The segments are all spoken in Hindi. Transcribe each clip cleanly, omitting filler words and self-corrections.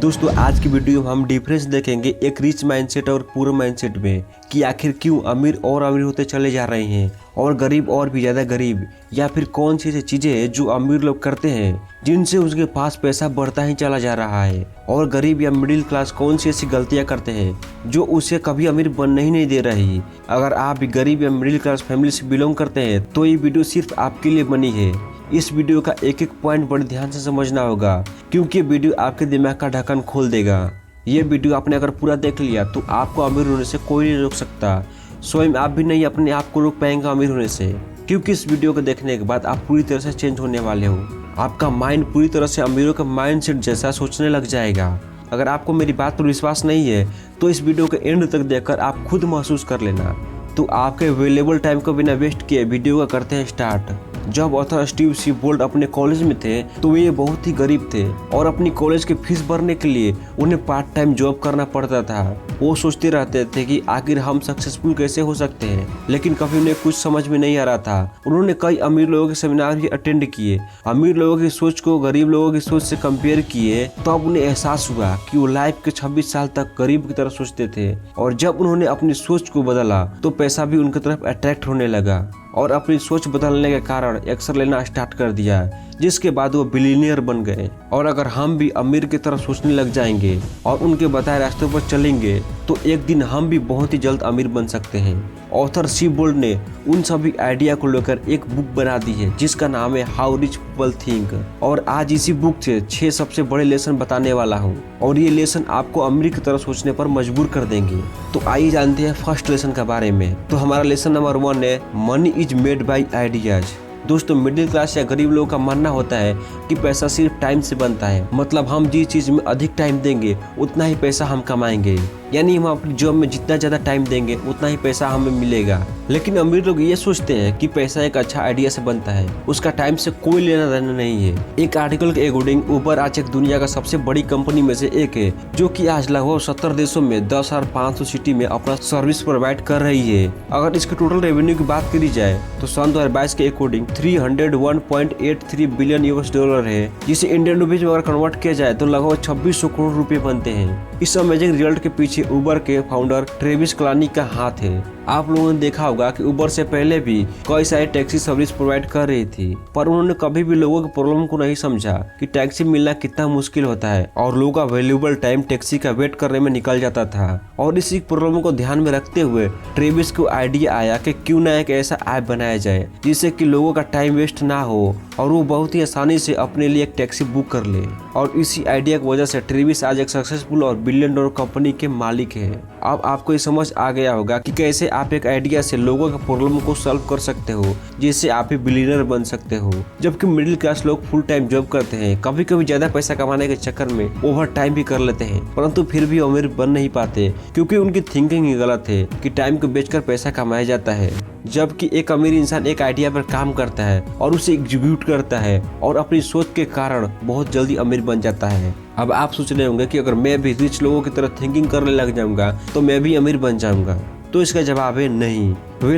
दोस्तों आज की वीडियो में हम डिफरेंस देखेंगे एक रिच माइंडसेट और पुअर माइंडसेट में कि आखिर क्यों अमीर और अमीर होते चले जा रहे हैं और गरीब और भी ज़्यादा गरीब, या फिर कौन सी ऐसी चीज़ें हैं जो अमीर लोग करते हैं जिनसे उसके पास पैसा बढ़ता ही चला जा रहा है, और गरीब या मिडिल क्लास कौन सी ऐसी गलतियां करते हैं जो उसे कभी अमीर बनने ही नहीं दे रही। अगर आप भी गरीब या मिडिल क्लास फैमिली से बिलोंग करते हैं तो ये वीडियो सिर्फ आपके लिए बनी है। इस वीडियो का एक एक पॉइंट बड़े ध्यान से समझना होगा क्योंकि ये वीडियो आपके दिमाग का ढक्कन खोल देगा। ये वीडियो आपने अगर पूरा देख लिया तो आपको अमीर होने से कोई नहीं रोक सकता, स्वयं आप भी नहीं अपने आप को रोक पाएंगे अमीर होने से, क्योंकि इस वीडियो को देखने के बाद आप पूरी तरह से चेंज होने वाले हो। आपका माइंड पूरी तरह से अमीरों का माइंड सेट जैसा सोचने लग जाएगा। अगर आपको मेरी बात पर विश्वास नहीं है तो इस वीडियो के एंड तक देखकर आप खुद महसूस कर लेना। तो आपके अवेलेबल टाइम को बिना वेस्ट किए वीडियो का करते हैं स्टार्ट। जब ऑथर स्टीव सी बोल्ट अपने कॉलेज में थे तो वे बहुत ही गरीब थे और अपनी कॉलेज की फीस भरने के लिए उन्हें पार्ट टाइम जॉब करना पड़ता था। वो सोचते रहते थे कि आखिर हम सक्सेसफुल कैसे हो सकते हैं, लेकिन कभी उन्हें कुछ समझ में नहीं आ रहा था। उन्होंने कई अमीर लोगों के सेमिनार भी अटेंड किए, अमीर लोगों की सोच को गरीब लोगों की सोच से कंपेयर किए, तो अब उन्हें एहसास हुआ कि वो लाइफ के 26 साल तक गरीब की तरह सोचते थे। और जब उन्होंने अपनी सोच को बदला तो पैसा भी उनकी तरफ अट्रैक्ट होने लगा और अपनी सोच बदलने के कारण एक्शन लेना स्टार्ट कर दिया, जिसके बाद वो बिलियनियर बन गए। और अगर हम भी अमीर की तरह सोचने लग जाएंगे और उनके बताए रास्तों पर चलेंगे तो एक दिन हम भी बहुत ही जल्द अमीर बन सकते हैं। ऑथर सी बोल्ट ने उन सभी आइडिया को लेकर एक बुक बना दी है जिसका नाम है हाउ रिच पीपल थिंक, और आज इसी बुक से 6 सबसे बड़े लेसन बताने वाला हूँ और ये लेसन आपको अमीर की तरह सोचने पर मजबूर कर देंगे। तो आइए जानते हैं फर्स्ट लेसन के बारे में। तो हमारा लेसन नंबर 1 है money is made by ideas. दोस्तों मिडिल क्लास या गरीब लोगों का मानना होता है कि पैसा सिर्फ टाइम से बनता है, मतलब हम जिस चीज में अधिक टाइम देंगे उतना ही पैसा हम कमाएंगे, यानी हम अपनी जॉब में जितना ज्यादा टाइम देंगे उतना ही पैसा हमें मिलेगा। लेकिन अमीर लोग ये सोचते हैं कि पैसा एक अच्छा आइडिया से बनता है, उसका टाइम से कोई लेना देना नहीं है। एक आर्टिकल के अकॉर्डिंग उबर आज एक दुनिया का सबसे बड़ी कंपनी में से एक है जो कि आज लगभग 70 देशों में 10,500 सिटी में अपना सर्विस प्रोवाइड कर रही है। अगर इसके टोटल रेवेन्यू की बात करी जाए तो सन 2022 के अकॉर्डिंग 301.83 बिलियन यूएस डॉलर है, जिसे इंडियन रुपीज में अगर कन्वर्ट किया जाए तो लगभग 2600 करोड़ रुपए बनते हैं। इस अमेजिंग रिजल्ट के पीछे उबर के फाउंडर ट्रेविस क्लानिक का हाथ है। आप लोगों ने देखा होगा कि उबर से पहले भी कई सारी टैक्सी सर्विस प्रोवाइड कर रही थी, पर उन्होंने कभी भी लोगों की प्रॉब्लम को नहीं समझा कि टैक्सी मिलना कितना मुश्किल होता है और लोगों का वैल्यूएबल टाइम टैक्सी का वेट करने में निकल जाता था। और इसी प्रॉब्लम को ध्यान में रखते हुए ट्रेविस को आइडिया आया कि क्यों ना एक ऐसा ऐप बनाया जाए जिससे कि लोगों का टाइम वेस्ट ना हो और वो बहुत ही आसानी से अपने लिए एक टैक्सी बुक कर ले। और इसी आइडिया की वजह से ट्रेविस आज एक सक्सेसफुल और बिलियन डॉलर कंपनी के मालिक है। अब आपको ये समझ आ गया होगा कि कैसे आप एक आइडिया से लोगों के प्रॉब्लम को सॉल्व कर सकते हो, जिससे आप भी बिलियनर बन सकते हो। जबकि मिडिल क्लास लोग फुल टाइम जॉब करते हैं, कभी कभी ज्यादा पैसा कमाने के चक्कर में ओवर टाइम भी कर लेते हैं, परंतु फिर भी अमीर बन नहीं पाते क्योंकि उनकी थिंकिंग ही गलत है कि टाइम को बेचकर पैसा कमाया जाता है। जबकि एक अमीर इंसान एक आइडिया पर काम करता है और उसे एग्जीक्यूट करता है और अपनी सोच के कारण बहुत जल्दी अमीर बन जाता है। अब आप सोच रहे होंगे कि अगर मैं भी रिच लोगों की तरह थिंकिंग करने लग जाऊंगा तो मैं भी अमीर बन जाऊंगा, तो इसका जवाब है नहीं।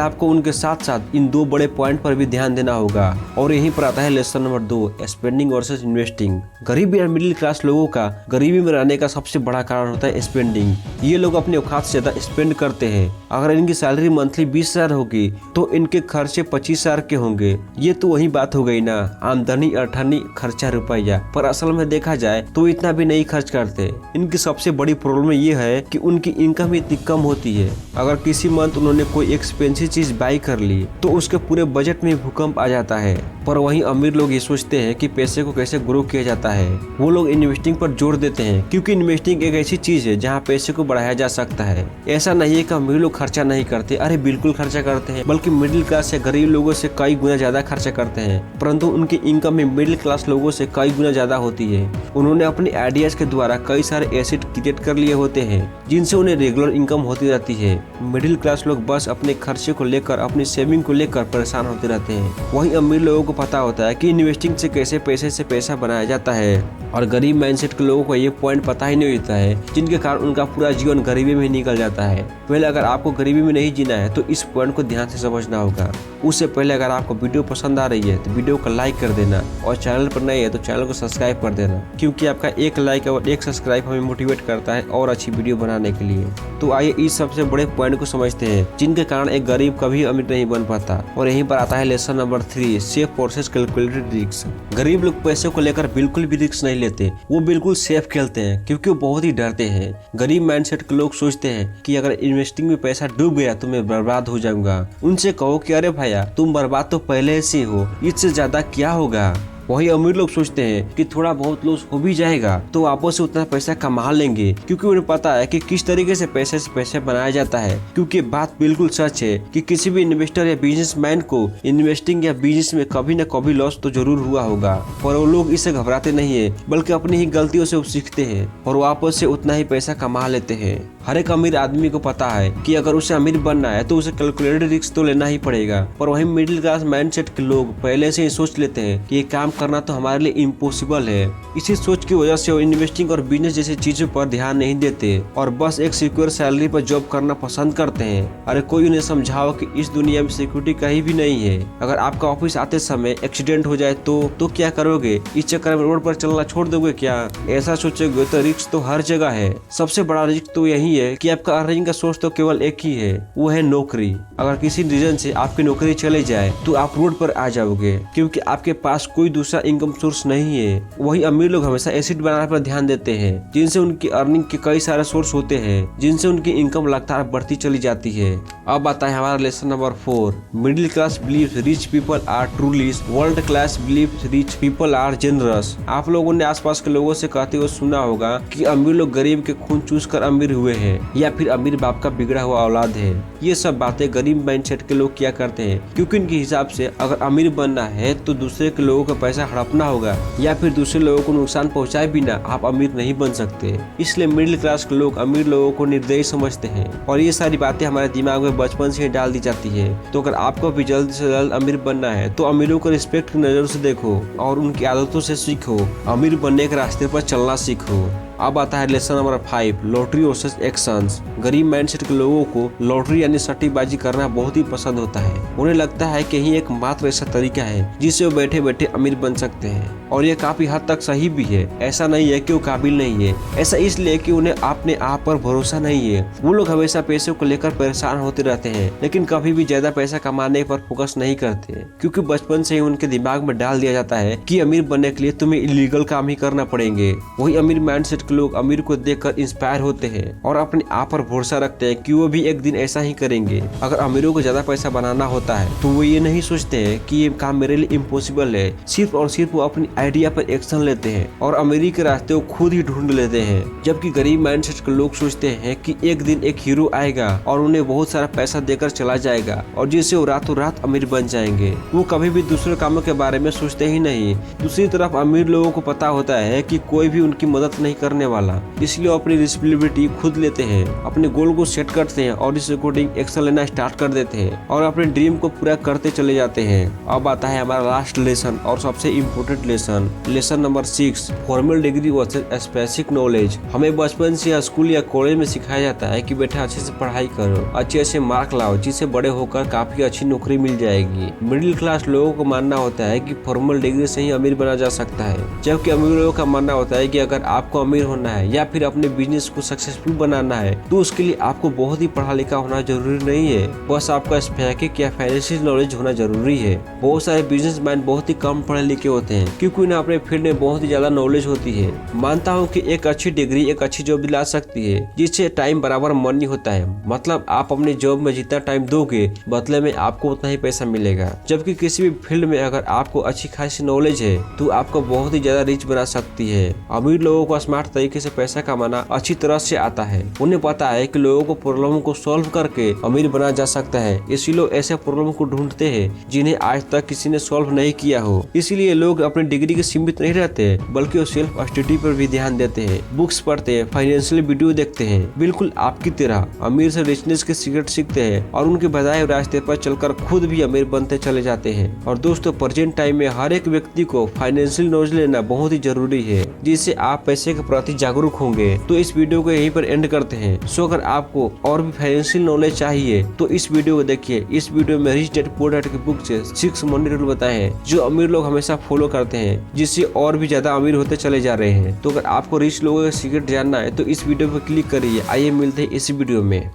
आपको उनके साथ साथ इन 2 बड़े पॉइंट पर भी ध्यान देना होगा और यहीं पर आता है lesson number 2 spending versus investing. गरीब या मिडिल क्लास लोगों का गरीबी में रहने का सबसे बड़ा कारण होता है स्पेंडिंग। ये लोग अपने औकात से ज्यादा स्पेंड करते हैं। अगर इनकी सैलरी मंथली 20,000 होगी तो इनके खर्चे 25,000 के होंगे। ये तो वही बात हो गई ना, आमदनी अठन्नी खर्चा रुपया। पर असल में देखा जाए तो इतना भी नहीं खर्च करते। इनकी सबसे बड़ी प्रॉब्लम ये है कि उनकी इनकम इतनी कम होती है। अगर किसी मंथ उन्होंने कोई एक्सपेंसिव चीज बाई कर ली तो उसके पूरे बजट में भूकंप आ जाता है। पर वहीं अमीर लोग ये सोचते हैं कि पैसे को कैसे ग्रो किया जाता है। वो लोग इन्वेस्टिंग पर जोर देते हैं क्योंकि इन्वेस्टिंग एक ऐसी चीज है जहाँ पैसे को बढ़ाया जा सकता है। ऐसा नहीं है कि अमीर लोग खर्चा नहीं करते, अरे बिल्कुल खर्चा करते हैं, बल्कि मिडिल क्लास या गरीब लोगों से कई गुना ज्यादा खर्चा करते हैं, परंतु उनकी इनकम में मिडिल क्लास लोगों से कई गुना ज्यादा होती है। उन्होंने अपने आइडियाज के द्वारा कई सारे एसेट क्रिएट कर लिए होते हैं जिनसे उन्हें रेगुलर इनकम होती रहती है। मिडिल क्लास लोग बस अपने खर्चे को लेकर, अपनी सेविंग को लेकर परेशान होते रहते हैं। वहीं अमीर लोगों को पता होता है कि इन्वेस्टिंग से कैसे पैसे से पैसा बनाया जाता है, और गरीब माइंडसेट के लोगों को ये पॉइंट पता ही नहीं होता है, जिनके कारण उनका पूरा जीवन गरीबी में निकल जाता है। पहले अगर आपको गरीबी में नहीं जीना है तो इस पॉइंट को ध्यान से समझना होगा। उससे पहले अगर आपको वीडियो पसंद आ रही है तो वीडियो को लाइक कर देना, और चैनल पर नए है तो चैनल को सब्सक्राइब कर देना, क्योंकि आपका एक लाइक और एक सब्सक्राइब हमें मोटिवेट करता है और अच्छी वीडियो बनाने के लिए। तो आइए इस सबसे बड़े पॉइंट को समझते हैं, जिनके कारण एक गरीब कभी अमीर नहीं बन पाता। और यहीं पर आता है lesson number 3, safe versus calculated risk. गरीब लोग पैसे को लेकर बिल्कुल भी रिस्क नहीं लेते, वो बिल्कुल सेफ खेलते हैं, क्योंकि वो बहुत ही डरते हैं। गरीब माइंडसेट के लोग सोचते हैं कि अगर इन्वेस्टिंग में पैसा डूब गया तो मैं बर्बाद हो जाऊंगा। उनसे कहो कि अरे भैया तुम बर्बाद तो पहले से हो, इससे ज्यादा क्या होगा। वही अमीर लोग सोचते हैं कि थोड़ा बहुत लॉस हो भी जाएगा तो वापस से उतना पैसा कमा लेंगे, क्योंकि उन्हें पता है कि किस तरीके से पैसे बनाया जाता है। क्योंकि बात बिल्कुल सच है कि किसी भी इन्वेस्टर या बिजनेसमैन को इन्वेस्टिंग या बिजनेस में कभी न कभी लॉस तो जरूर हुआ होगा, पर वो लोग इससे घबराते नहीं है, बल्कि अपनी ही गलतियों से वो सीखते हैं और वापस से उतना ही पैसा कमा लेते हैं। हर एक अमीर आदमी को पता है कि अगर उसे अमीर बनना है तो उसे कैलकुलेटेड रिस्क तो लेना ही पड़ेगा, पर वही मिडिल क्लास माइंडसेट के लोग पहले से ही सोच लेते हैं कि ये काम करना तो हमारे लिए इम्पॉसिबल है। इसी सोच की वजह से वो इन्वेस्टिंग और बिजनेस जैसी चीजों पर ध्यान नहीं देते और बस एक सिक्योर सैलरी पर जॉब करना पसंद करते हैं। अरे कोई उन्हें समझाओ कि इस दुनिया में सिक्योरिटी कहीं भी नहीं है। अगर आपका ऑफिस आते समय एक्सीडेंट हो जाए तो क्या करोगे? इस चक्कर में रोड पर चलना छोड़ दोगे क्या? ऐसा सोचोगे तो रिस्क तो हर जगह है। सबसे बड़ा रिस्क तो यही है कि आपका अर्निंग का सोर्स तो केवल एक ही है, वो है नौकरी। अगर किसी रीजन से आपकी नौकरी चले जाए तो आप रोड पर आ जाओगे, क्योंकि आपके पास कोई दूसरा इनकम सोर्स नहीं है। वही अमीर लोग हमेशा एसेट बनाने पर ध्यान देते हैं, जिनसे उनकी अर्निंग के कई सारे सोर्स होते हैं, जिनसे उनकी इनकम लगातार बढ़ती चली जाती है। अब आता है हमारा lesson number 4, middle class believes rich people are truly, world class believes rich people are generous. आप लोगों ने आसपास के लोगों से कहते हुए सुना होगा कि अमीर लोग गरीब के खून चूस कर अमीर हुए हैं, या फिर अमीर बाप का बिगड़ा हुआ औलाद है। ये सब बातें गरीब माइंडसेट के लोग क्या करते हैं, क्योंकि इनके हिसाब से अगर अमीर बनना है तो दूसरे के लोगों का पैसा हड़पना होगा, या फिर दूसरे लोगों को नुकसान पहुंचाए बिना आप अमीर नहीं बन सकते। इसलिए मिडिल क्लास के लोग अमीर लोगों को निर्दयी समझते हैं, और ये सारी बातें हमारे दिमाग में बचपन से ही डाल दी जाती है। तो अगर आपको भी जल्द से जल्द अमीर बनना है तो अमीरों को रिस्पेक्ट की नजर से देखो और उनकी आदतों से सीखो, अमीर बनने के रास्ते पर चलना सीखो। अब आता है lesson number 5, lottery versus actions. गरीब माइंडसेट के लोगों को लॉटरी यानी सट्टेबाजी करना बहुत ही पसंद होता है। उन्हें लगता है कि यही एकमात्र ऐसा तरीका है जिससे वो बैठे बैठे अमीर बन सकते हैं, और ये काफी हद तक सही भी है। ऐसा नहीं है कि वो काबिल नहीं है, ऐसा इसलिए कि उन्हें अपने आप पर भरोसा नहीं है। वो लोग हमेशा पैसे को लेकर परेशान होते रहते हैं, लेकिन कभी भी ज्यादा पैसा कमाने पर फोकस नहीं करते, क्योंकि बचपन से ही उनके दिमाग में डाल दिया जाता है कि अमीर बनने के लिए तुम्हें इलीगल काम ही करना पड़ेंगे। वही अमीर माइंडसेट के लोग अमीर को देखकर इंस्पायर होते हैं और अपने आप पर भरोसा रखते हैं कि वो भी एक दिन ऐसा ही करेंगे। अगर अमीरों को ज्यादा पैसा बनाना होता है तो वो ये नहीं सोचते हैं कि ये काम मेरे लिए इम्पॉसिबल है, सिर्फ और सिर्फ वो अपनी आइडिया पर एक्शन लेते हैं और अमीरी के रास्ते वो खुद ही ढूंढ लेते हैं। जबकि गरीब माइंडसेट के लोग सोचते हैं कि एक दिन एक हीरो आएगा और उन्हें बहुत सारा पैसा देकर चला जाएगा और जिससे वो रातों रात अमीर बन जाएंगे। वो कभी भी दूसरे कामों के बारे में सोचते ही नहीं। दूसरी तरफ अमीर लोगों को पता होता है कि कोई भी उनकी मदद नहीं करने वाला, इसलिए वो अपनी रिस्पॉन्सिबिलिटी खुद लेते हैं, अपने गोल को सेट करते हैं और इस अकॉर्डिंग एक्शन लेना स्टार्ट कर देते हैं और अपने ड्रीम को पूरा करते चले जाते हैं। अब आता है हमारा लास्ट लेसन और सबसे important lesson, lesson number 6, formal degree versus basic knowledge. हमें बचपन से स्कूल या कॉलेज में सिखाया जाता है कि बेटा अच्छे से पढ़ाई करो, अच्छे से मार्क लाओ, जिससे बड़े होकर काफी अच्छी नौकरी मिल जाएगी। मिडिल क्लास लोगों को मानना होता है कि फॉर्मल डिग्री से ही अमीर बना जा सकता है, जबकि अमीर लोगों का मानना होता है कि अगर आपको अमीर होना है या फिर अपने बिजनेस को सक्सेसफुल बनाना है तो उसके लिए आपको बहुत ही पढ़ा लिखा होना जरूरी नहीं है, बस आपका स्पेसिफिक या फाइनेंशियल नॉलेज होना जरूरी है। बहुत सारे बिजनेसमैन बहुत ही कम पढ़े लिखे होते हैं क्योंकि उन्हें अपने फील्ड में बहुत ही ज्यादा नॉलेज होती है। मानता हूँ कि एक अच्छी डिग्री एक अच्छी जॉब दिला सकती है, जिससे टाइम बराबर मनी होता है। मतलब आप अपने जॉब में जितना टाइम दोगे बदले में आपको उतना ही पैसा मिलेगा। जबकि किसी भी फील्ड में अगर आपको अच्छी खासी नॉलेज है तो आपको बहुत ही ज्यादा रिच बना सकती है। अमीर लोगों को स्मार्ट तरीके से पैसा कमाना अच्छी तरह से आता है। उन्हें पता है कि लोगों को प्रॉब्लम को सॉल्व करके अमीर बना जा सकता है। इसीलिए लोग ऐसे प्रॉब्लम को ढूंढते हैं जिन्हें आज तक किसी ने सॉल्व नहीं किया हो। इसीलिए लोग अपने डिग्री के सीमित नहीं रहते बल्कि वो सेल्फ स्टडी पर भी ध्यान देते हैं, बुक्स पढ़ते हैं, फाइनेंशियल वीडियो देखते हैं। बिल्कुल आपकी तरह अमीर से रिचनेस के सीक्रेट सीखते हैं और उनके बताए रास्ते पर चलकर खुद भी अमीर बनते चले जाते हैं। और दोस्तों, प्रेजेंट टाइम में हर एक व्यक्ति को फाइनेंशियल नॉलेज लेना बहुत ही जरूरी है, जिससे आप पैसे के प्रति जागरूक होंगे। तो इस वीडियो को यहीं पर एंड करते हैं। सो अगर आपको और भी फाइनेंशियल नॉलेज चाहिए तो इस वीडियो को देखिए। इस वीडियो में रिच डैड पुअर डैड की बुक से 6 मनी रूल बताए हैं जो अमीर लोग हमेशा फॉलो करते हैं, जिससे और भी ज्यादा अमीर होते चले जा रहे हैं। तो अगर आपको रिच लोगों का सीक्रेट जानना है तो इस वीडियो पर क्लिक करिए। आइए मिलते हैं इस वीडियो में।